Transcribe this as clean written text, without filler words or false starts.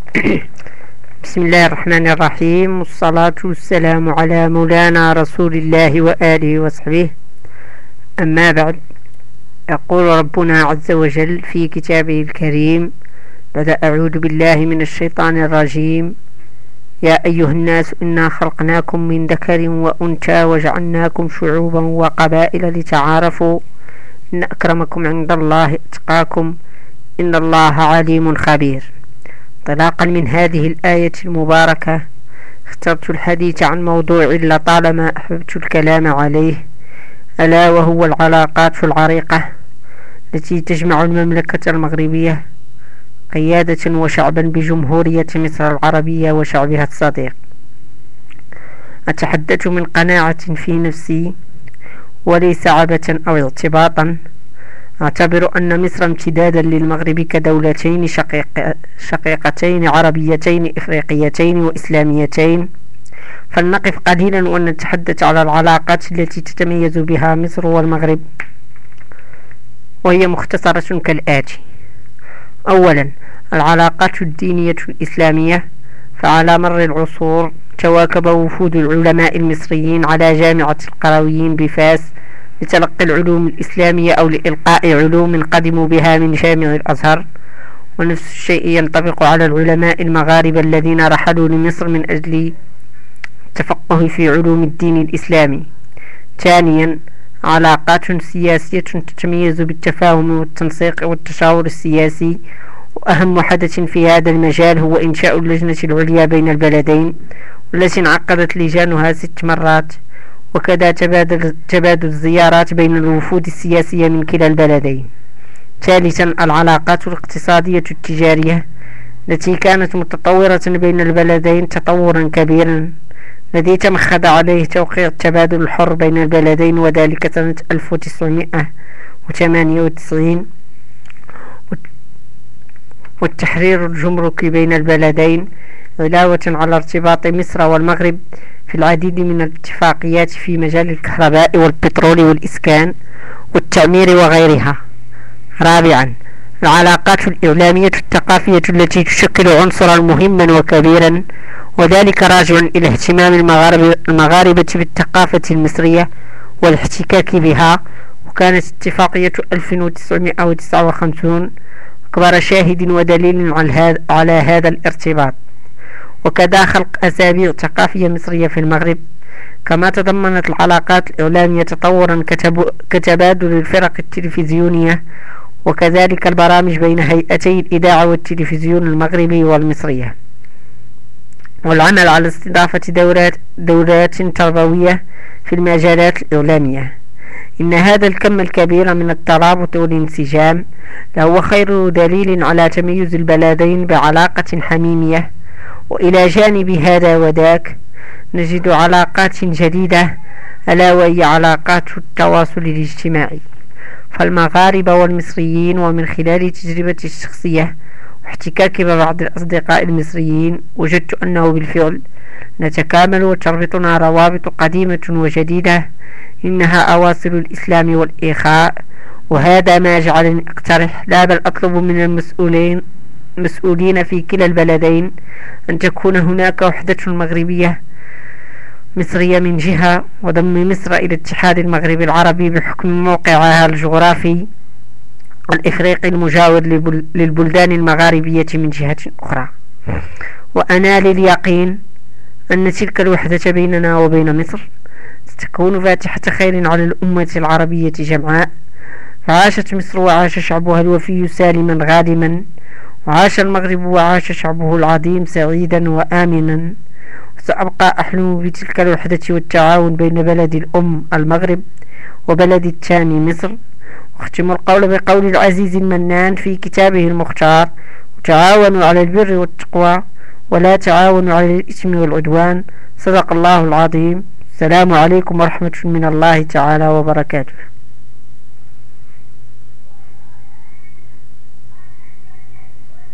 بسم الله الرحمن الرحيم، والصلاة والسلام على مولانا رسول الله وآله وصحبه. أما بعد، يقول ربنا عز وجل في كتابه الكريم بعد أعوذ بالله من الشيطان الرجيم: يا أيها الناس إنا خلقناكم من ذكر وأنثى وجعلناكم شعوبا وقبائل لتعارفوا إن أكرمكم عند الله أتقاكم إن الله عليم خبير. انطلاقا من هذه الآية المباركة، اخترت الحديث عن موضوع لطالما أحببت الكلام عليه، ألا وهو العلاقات العريقة التي تجمع المملكة المغربية قيادة وشعبا بجمهورية مصر العربية وشعبها الصديق. أتحدث من قناعة في نفسي وليس عبثا أو اغتباطا. أعتبر أن مصر امتدادا للمغرب كدولتين شقيقتين عربيتين إفريقيتين وإسلاميتين. فلنقف قليلا ونتحدث على العلاقات التي تتميز بها مصر والمغرب، وهي مختصرة كالآتي: أولا، العلاقات الدينية الإسلامية. فعلى مر العصور تواكب وفود العلماء المصريين على جامعة القرويين بفاس لتلقي العلوم الإسلامية أو لإلقاء علوم قدموا بها من جامع الأزهر، ونفس الشيء ينطبق على العلماء المغاربة الذين رحلوا لمصر من أجل التفقه في علوم الدين الإسلامي. ثانيا، علاقات سياسية تتميز بالتفاهم والتنسيق والتشاور السياسي، وأهم حدث في هذا المجال هو إنشاء اللجنة العليا بين البلدين، والتي انعقدت لجانها 6 مرات، وكذا تبادل الزيارات بين الوفود السياسية من كلا البلدين. ثالثا، العلاقات الاقتصادية التجارية التي كانت متطورة بين البلدين تطورا كبيرا، الذي تمخض عليه توقيع التبادل الحر بين البلدين، وذلك سنة 1998، والتحرير الجمركي بين البلدين، علاوة على ارتباط مصر والمغرب في العديد من الاتفاقيات في مجال الكهرباء والبترول والإسكان والتعمير وغيرها. رابعا، العلاقات الإعلامية الثقافية التي تشكل عنصرا مهما وكبيرا، وذلك راجع إلى اهتمام المغاربة بالثقافة المصرية والاحتكاك بها، وكانت اتفاقية 1959 أكبر شاهد ودليل على هذا الارتباط. وكذا خلق أسابيع ثقافية مصرية في المغرب. كما تضمنت العلاقات الإعلامية تطورا كتبادل الفرق التلفزيونية، وكذلك البرامج بين هيئتي الإذاعة والتلفزيون المغربي والمصرية، والعمل على استضافة دورات تربوية في المجالات الإعلامية. إن هذا الكم الكبير من الترابط والانسجام لهو خير دليل على تميز البلدين بعلاقة حميمية. وإلى جانب هذا وذاك نجد علاقات جديدة، ألا وهي علاقات التواصل الاجتماعي. فالمغاربة والمصريين، ومن خلال تجربتي الشخصية واحتكاكي ببعض الأصدقاء المصريين، وجدت أنه بالفعل نتكامل وتربطنا روابط قديمة وجديدة، إنها أواصر الإسلام والإخاء. وهذا ما جعلني أقترح، لا بل أطلب من المسؤولين في كلا البلدين أن تكون هناك وحدة مغربية مصرية من جهة، وضم مصر إلى الاتحاد المغربي العربي بحكم موقعها الجغرافي الإفريقي المجاور للبلدان المغاربية من جهة أخرى. وأنا لليقين أن تلك الوحدة بيننا وبين مصر ستكون فاتحة خير على الأمة العربية جمعاء. فعاشت مصر وعاش شعبها الوفي سالما غانما، وعاش المغرب وعاش شعبه العظيم سعيدا وآمنا. وسأبقى أحلم بتلك الوحدة والتعاون بين بلد الأم المغرب وبلد الثاني مصر. واختم القول بقول العزيز المنان في كتابه المختار: وتعاونوا على البر والتقوى ولا تعاونوا على الإثم والعدوان. صدق الله العظيم. السلام عليكم ورحمة من الله تعالى وبركاته.